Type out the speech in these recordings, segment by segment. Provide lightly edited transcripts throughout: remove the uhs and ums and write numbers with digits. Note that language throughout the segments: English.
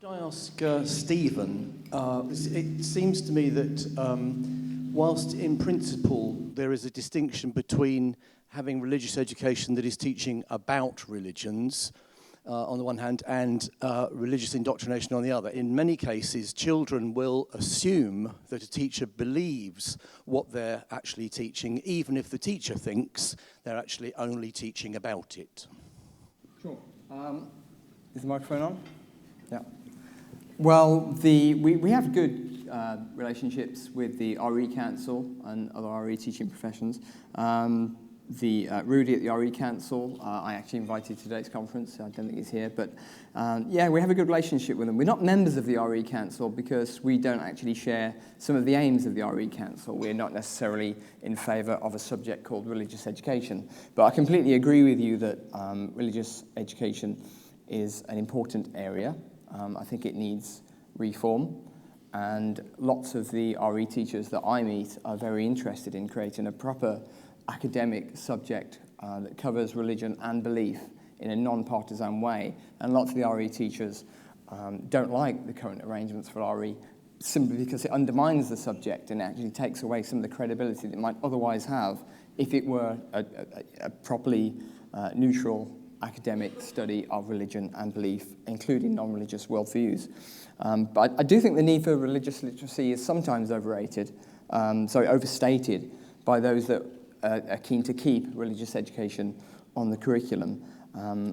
Could I ask Stephen, it seems to me that whilst in principle there is a distinction between having religious education that is teaching about religions on the one hand and religious indoctrination on the other, in many cases children will assume that a teacher believes what they're actually teaching, even if the teacher thinks they're actually only teaching about it. Sure. Is the microphone on? Yeah. Well, we have good relationships with the RE Council and other RE teaching professions. Rudy at the RE Council, I actually invited to today's conference. I don't think he's here, but yeah, we have a good relationship with them. We're not members of the RE Council because we don't actually share some of the aims of the RE Council. We're not necessarily in favour of a subject called religious education. But I completely agree with you that religious education is an important area. I think it needs reform, and lots of the RE teachers that I meet are very interested in creating a proper academic subject that covers religion and belief in a non-partisan way. And lots of the RE teachers don't like the current arrangements for RE simply because it undermines the subject and actually takes away some of the credibility that it might otherwise have if it were a properly neutral academic study of religion and belief, including non-religious worldviews. But I do think the need for religious literacy is sometimes overstated by those that are keen to keep religious education on the curriculum.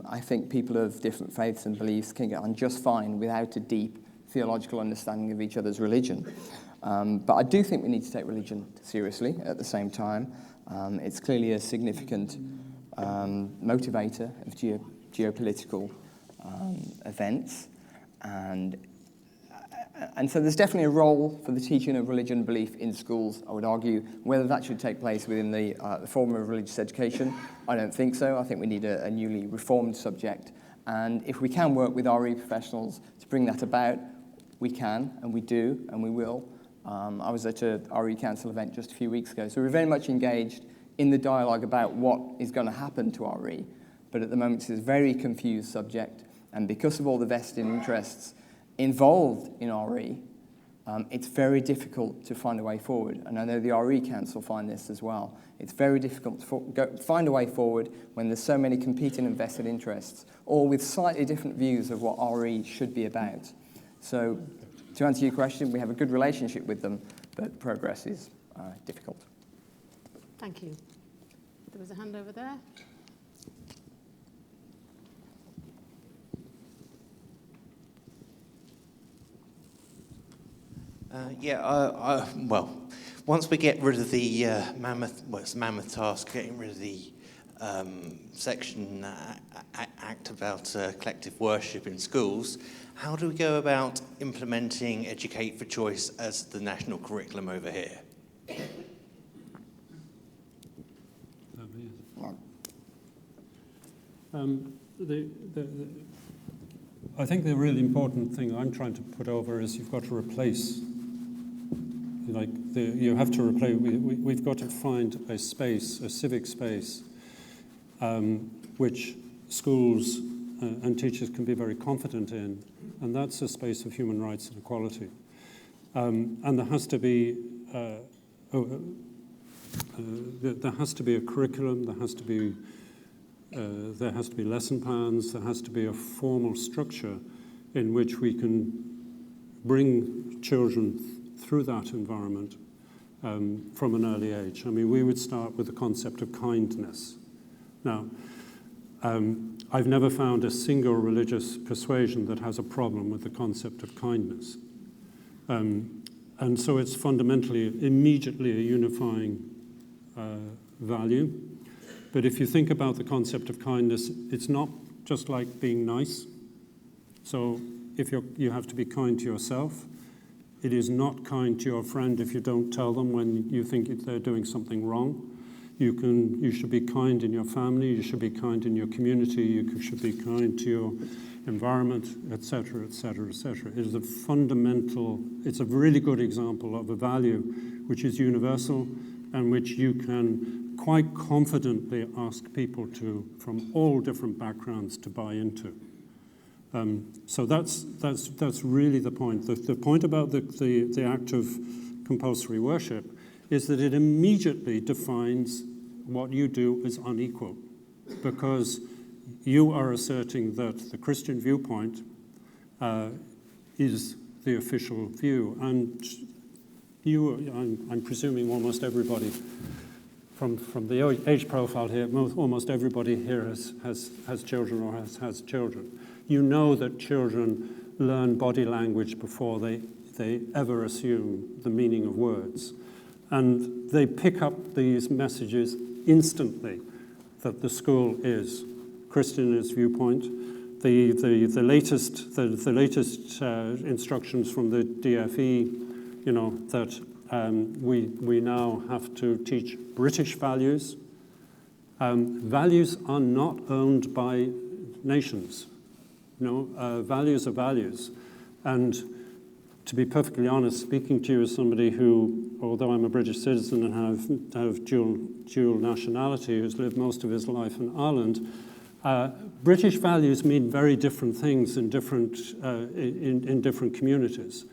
I think people of different faiths and beliefs can get on just fine without a deep theological understanding of each other's religion. But I do think we need to take religion seriously at the same time. It's clearly a significant motivator of geopolitical events, and so there's definitely a role for the teaching of religion and belief in schools. I would argue whether that should take place within the form of religious education, I don't think so. I think we need a newly reformed subject, and if we can work with RE professionals to bring that about, we can, and we do, and we will. I was at a RE Council event just a few weeks ago, so we're very much engaged in the dialogue about what is going to happen to RE. But at the moment, it's a very confused subject, and because of all the vested interests involved in RE, it's very difficult to find a way forward. And I know the RE Council find this as well. It's very difficult to find a way forward when there's so many competing and vested interests, all with slightly different views of what RE should be about. So, to answer your question, we have a good relationship with them, but progress is difficult. Thank you. There was a hand over there. Well, once we get rid of the mammoth task, getting rid of the section act about collective worship in schools, how do we go about implementing Educate for Choice as the national curriculum over here? I think the really important thing I'm trying to put over is you've got to replace. You have to replace. We've got to find a space, a civic space, which schools and teachers can be very confident in, and that's a space of human rights and equality. And there has to be a curriculum. There has to be lesson plans. There has to be a formal structure in which we can bring children through that environment from an early age. I mean, we would start with the concept of kindness. Now, I've never found a single religious persuasion that has a problem with the concept of kindness. And so it's fundamentally, immediately a unifying value. But if you think about the concept of kindness, it's not just like being nice. So if you have to be kind to yourself. It is not kind to your friend if you don't tell them when you think they're doing something wrong. You should be kind in your family. You should be kind in your community. You should be kind to your environment, etc., etc., etc. It is it's a really good example of a value which is universal and which you can quite confidently ask people from all different backgrounds to buy into. So that's really the point. The point about the act of compulsory worship is that it immediately defines what you do as unequal, because you are asserting that the Christian viewpoint is the official view, and I'm presuming almost everybody from the age profile here, almost everybody here has children or has children. You know that children learn body language before they ever assume the meaning of words. And they pick up these messages instantly that the school is Christianist viewpoint. The latest instructions from the DFE, that we now have to teach British values. Values are not owned by nations. Values are values. And to be perfectly honest, speaking to you as somebody who, although I'm a British citizen and have dual nationality, who's lived most of his life in Ireland, British values mean very different things in different communities.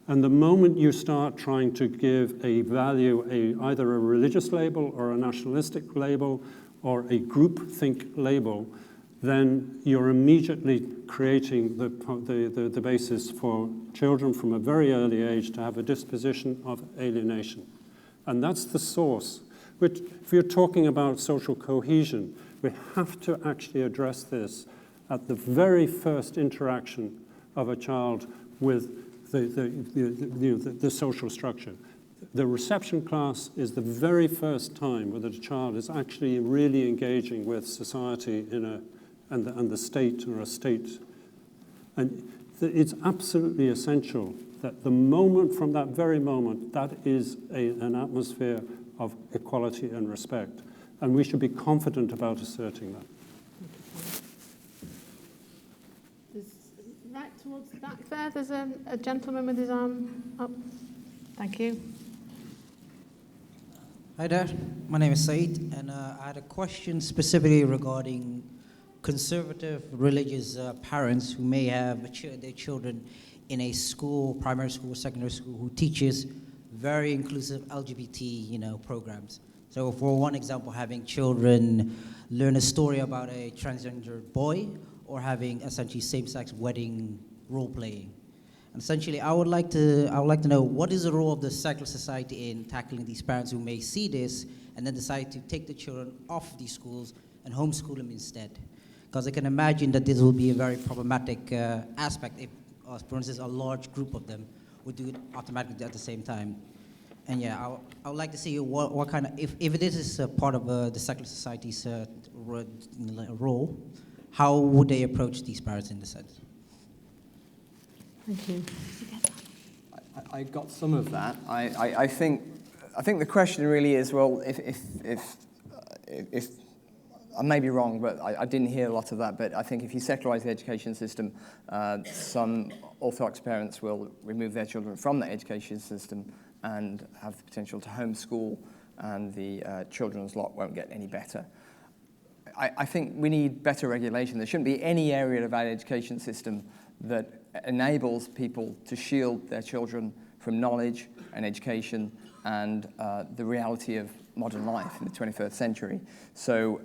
And the moment you start trying to give a value, either a religious label or a nationalistic label or a groupthink label, then you're immediately creating the basis for children from a very early age to have a disposition of alienation. And that's the source. Which, if you're talking about social cohesion, we have to actually address this at the very first interaction of a child with the social structure. The reception class is the very first time where the child is actually really engaging with society and the state or a state. And it's absolutely essential that from that very moment, that is an atmosphere of equality and respect. And we should be confident about asserting that. Right towards the back there, there's a gentleman with his arm up. Thank you. Hi there, my name is Said, and I had a question specifically regarding conservative religious parents who may have their children in a school, primary school, secondary school, who teaches very inclusive LGBT, programs. So for one example, having children learn a story about a transgender boy, or having essentially same-sex wedding role-playing. And essentially, I would like to know, what is the role of the secular society in tackling these parents who may see this and then decide to take the children off these schools and homeschool them instead? Because I can imagine that this will be a very problematic aspect if, for instance, a large group of them would do it automatically at the same time. And yeah, I would like to see what kind of, if this is a part of the secular society's role, how would they approach these parents in this sense? Thank you. I got some of that. I think the question really is, well, if I may be wrong, but I didn't hear a lot of that, but I think if you secularize the education system, some Orthodox parents will remove their children from the education system and have the potential to homeschool, and the children's lot won't get any better. I think we need better regulation. There shouldn't be any area of our education system that enables people to shield their children from knowledge and education and the reality of modern life in the 21st century. So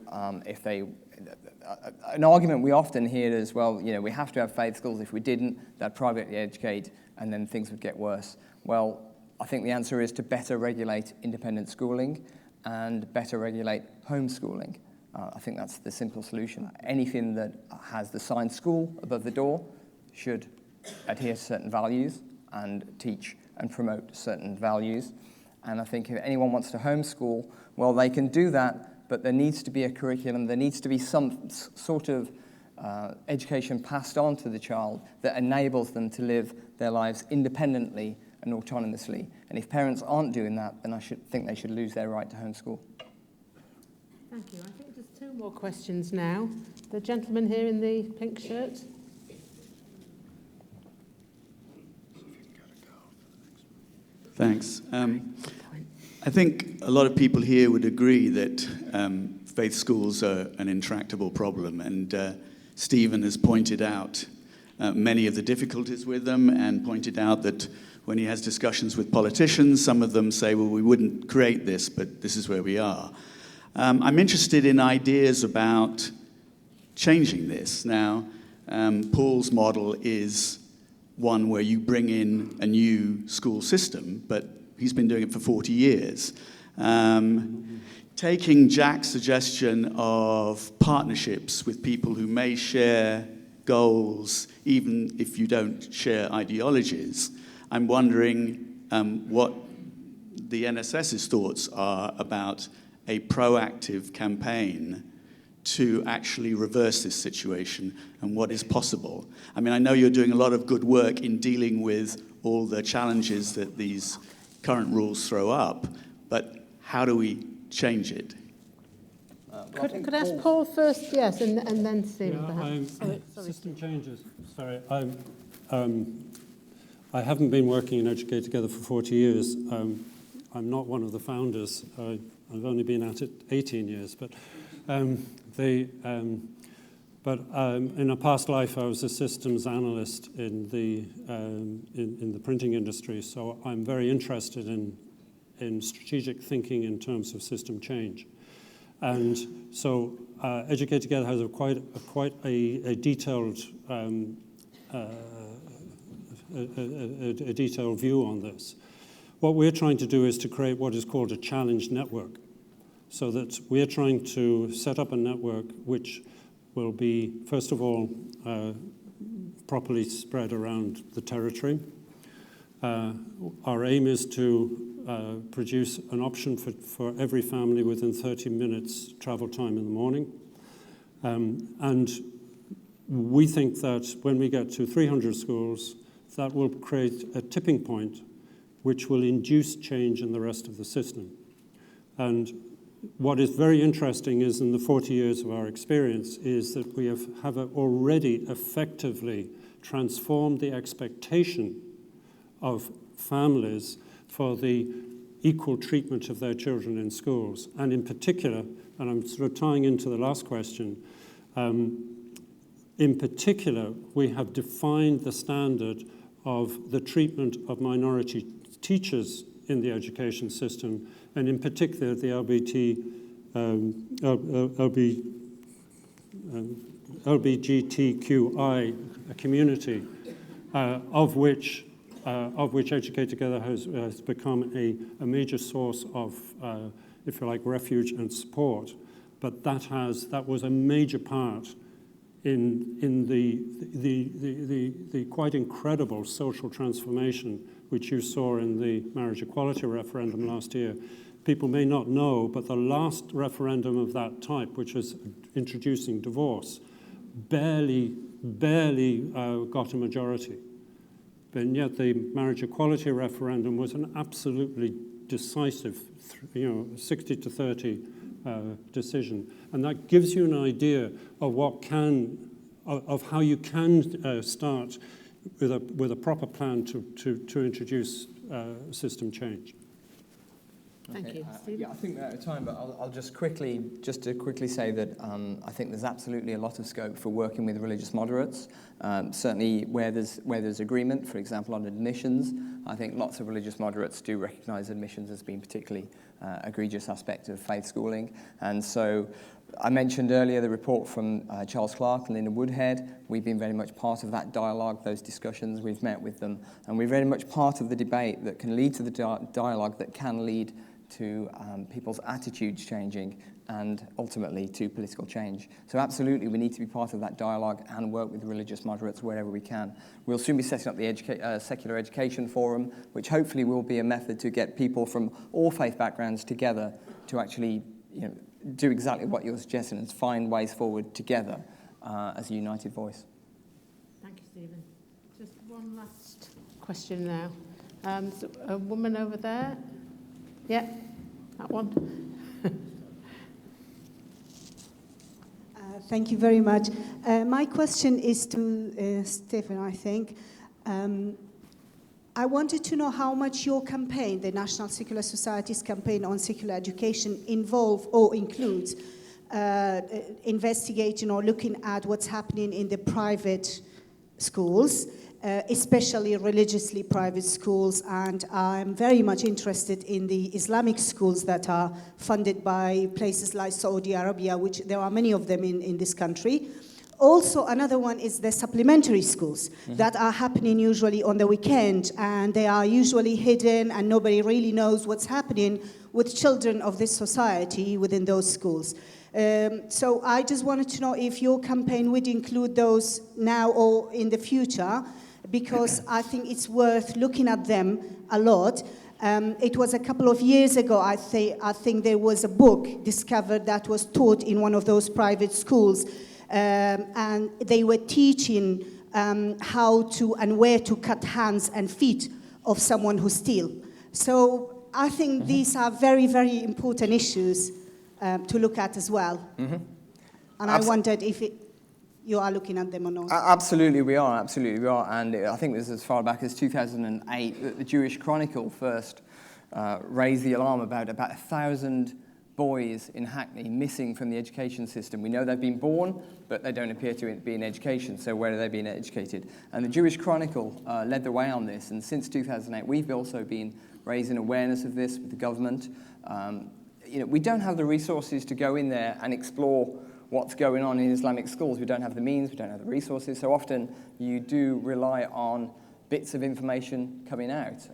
an argument we often hear is, well, we have to have faith schools. If we didn't, they'd privately educate and then things would get worse. Well, I think the answer is to better regulate independent schooling and better regulate homeschooling. I think that's the simple solution. Anything that has the sign school above the door should adhere to certain values and teach and promote certain values. And I think if anyone wants to homeschool, well, they can do that, but there needs to be a curriculum, there needs to be some sort of education passed on to the child that enables them to live their lives independently and autonomously. And if parents aren't doing that, then I think they should lose their right to homeschool. Thank you. I think there's two more questions now. The gentleman here in the pink shirt. Thanks. I think a lot of people here would agree that faith schools are an intractable problem, and Stephen has pointed out many of the difficulties with them and pointed out that when he has discussions with politicians, some of them say, well, we wouldn't create this, but this is where we are. I'm interested in ideas about changing this. Now, Paul's model is one where you bring in a new school system, but he's been doing it for 40 years. Taking Jack's suggestion of partnerships with people who may share goals, even if you don't share ideologies, I'm wondering what the NSS's thoughts are about a proactive campaign to actually reverse this situation and what is possible. I mean, I know you're doing a lot of good work in dealing with all the challenges that these current rules throw up, but how do we change it? Could I ask Paul first, yes, and then Stephen, Yeah, perhaps? Sorry, system changes. Sorry, I haven't been working in Educate Together for 40 years. I'm not one of the founders. I've only been at it 18 years, but in a past life I was a systems analyst in the printing industry, so I'm very interested in strategic thinking in terms of system change. And so Educate Together has quite a detailed a detailed view on this. What we're trying to do is to create what is called a challenge network, so that we're trying to set up a network which will be, first of all, properly spread around the territory. Our aim is to produce an option for every family within 30 minutes travel time in the morning. And we think that when we get to 300 schools, that will create a tipping point which will induce change in the rest of the system. And what is very interesting is in the 40 years of our experience is that we have already effectively transformed the expectation of families for the equal treatment of their children in schools. And in particular, and I'm sort of tying into the last question, in particular, we have defined the standard of the treatment of minority teachers in the education system, and in particular the LGBTQI community, of which Educate Together has become a major source of, if you like, refuge and support. But that was a major part in the quite incredible social transformation which you saw in the marriage equality referendum last year. People may not know, but the last referendum of that type, which was introducing divorce, barely got a majority. And yet the marriage equality referendum was an absolutely decisive, 60 to 30 decision. And that gives you an idea of of how you can start with a proper plan to introduce system change. Thank you. Yeah, I think we're out of time, but I'll just quickly say that I think there's absolutely a lot of scope for working with religious moderates. Certainly where there's agreement, for example, on admissions, I think lots of religious moderates do recognise admissions as being particularly egregious aspect of faith schooling. And so I mentioned earlier the report from Charles Clark and Linda Woodhead. We've been very much part of that dialogue, those discussions. We've met with them, and we're very much part of the debate that can lead to the dialogue that can lead to people's attitudes changing and ultimately to political change. So absolutely, we need to be part of that dialogue and work with religious moderates wherever we can. We'll soon be setting up the Secular Education Forum, which hopefully will be a method to get people from all faith backgrounds together to actually do exactly what you're suggesting and find ways forward together as a united voice. Thank you, Stephen. Just one last question now. So a woman over there. Yeah, that one. Thank you very much. My question is to Stephen, I think. I wanted to know how much your campaign, the National Secular Society's campaign on secular education, involve or includes investigating or looking at what's happening in the private schools, especially religiously private schools, and I'm very much interested in the Islamic schools that are funded by places like Saudi Arabia, which there are many of them in this country. Also, another one is the supplementary schools that are happening usually on the weekend, and they are usually hidden and nobody really knows what's happening with children of this society within those schools. So I just wanted to know if your campaign would include those now or in the future, because I think it's worth looking at them a lot. It was a couple of years ago, I think there was a book discovered that was taught in one of those private schools, and they were teaching how to and where to cut hands and feet of someone who steals. So I think these are very, very important issues to look at as well. And I wondered if you are looking at them or not. Absolutely, we are. Absolutely, we are. And I think this is as far back as 2008 that the Jewish Chronicle first raised the alarm about 1,000 boys in Hackney missing from the education system. We know they've been born, but they don't appear to be in education, so where are they being educated? And the Jewish Chronicle led the way on this, and since 2008 we've also been raising awareness of this with the government. We don't have the resources to go in there and explore what's going on in Islamic schools. We don't have the means, we don't have the resources, so often you do rely on bits of information coming out.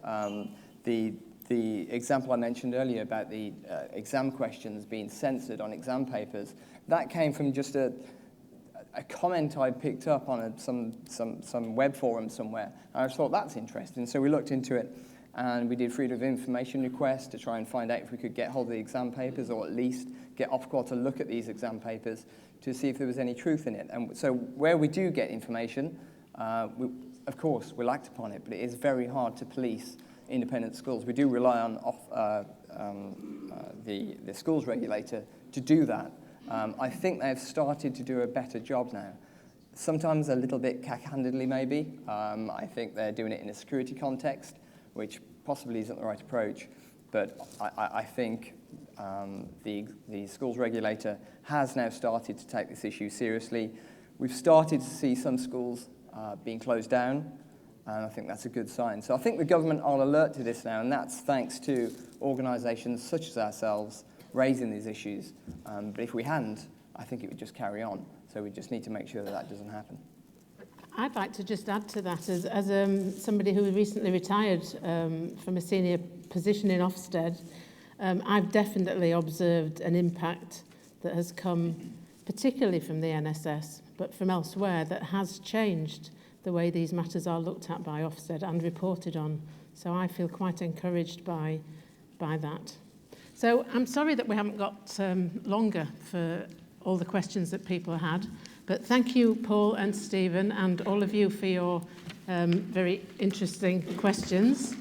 The example I mentioned earlier about the exam questions being censored on exam papers, that came from just a comment I picked up on some web forum somewhere. And I just thought, that's interesting. So we looked into it, and we did freedom of information requests to try and find out if we could get hold of the exam papers, or at least get Ofqual to look at these exam papers to see if there was any truth in it. And so where we do get information, of course, we'll act upon it, but it is very hard to police independent schools. We do rely on the schools regulator to do that. I think they've started to do a better job now. Sometimes a little bit cack-handedly, maybe. I think they're doing it in a security context, which possibly isn't the right approach. But I think the schools regulator has now started to take this issue seriously. We've started to see some schools being closed down, and I think that's a good sign. So I think the government are alert to this now, and that's thanks to organisations such as ourselves raising these issues. But if we hadn't, I think it would just carry on. So we just need to make sure that that doesn't happen. I'd like to just add to that, as somebody who recently retired from a senior position in Ofsted, I've definitely observed an impact that has come particularly from the NSS, but from elsewhere, that has changed the way these matters are looked at by Ofsted and reported on. So I feel quite encouraged by that. So I'm sorry that we haven't got longer for all the questions that people had, but thank you, Paul and Stephen, and all of you for your very interesting questions.